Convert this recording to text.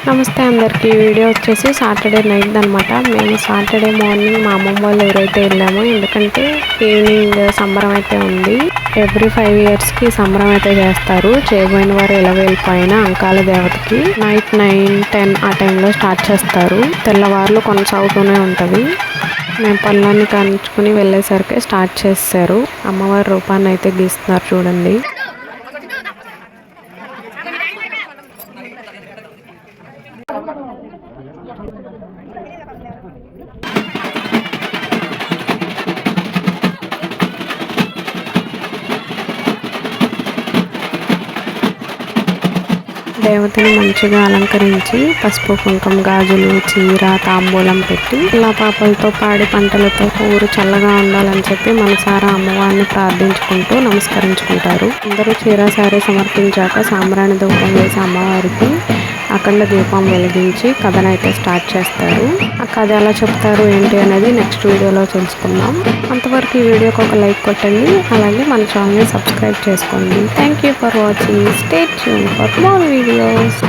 నమస్తే అందరికీ. ఈ వీడియో వచ్చేసి సాటర్డే నైట్ అనమాట. మేము సాటర్డే మార్నింగ్ మా అమ్మమ్మ వాళ్ళు ఊరైతే వెళ్ళాము. ఎందుకంటే ఈవినింగ్ సంబరం అయితే ఉంది. ఎవ్రీ 5 yearsకి సంబరం అయితే చేస్తారు. చేయబోయిన వారు ఇలా వెళ్ళిపోయిన అంకాల దేవతకి నైట్ 9-10 ఆ టైంలో స్టార్ట్ చేస్తారు. తెల్లవారులు కొనసాగుతూనే ఉంటుంది. మేము పనులన్నీ కానించుకుని వెళ్ళేసరికి స్టార్ట్ చేస్తారు. అమ్మవారి రూపాన్ని అయితే గీస్తున్నారు చూడండి. దేవతని మంచిగా అలంకరించి పసుపు కుంకుమ గాజులు చీర తాంబూలం పెట్టి ఇలా పాపలతో పాడి పంటలతో ఊరు చల్లగా ఉండాలని చెప్పి మనసారా అమ్మవారిని ప్రార్థించుకుంటూ నమస్కరించుకుంటారు. అందరూ చీర సారీ సమర్పించాక సాంబ్రాణి ధూపం వేసి అమ్మవారికి అఖండ దీపం వెలిగించి కథనైతే స్టార్ట్ చేస్తారు. ఆ కథ ఎలా చెప్తారు ఏంటి అనేది నెక్స్ట్ వీడియోలో తెలుసుకుందాం. అంతవరకు ఈ వీడియోకి ఒక లైక్ కొట్టండి. అలాగే మన ఛానల్ని సబ్స్క్రైబ్ చేసుకోండి. Thank you for watching. Stay tune for more videos.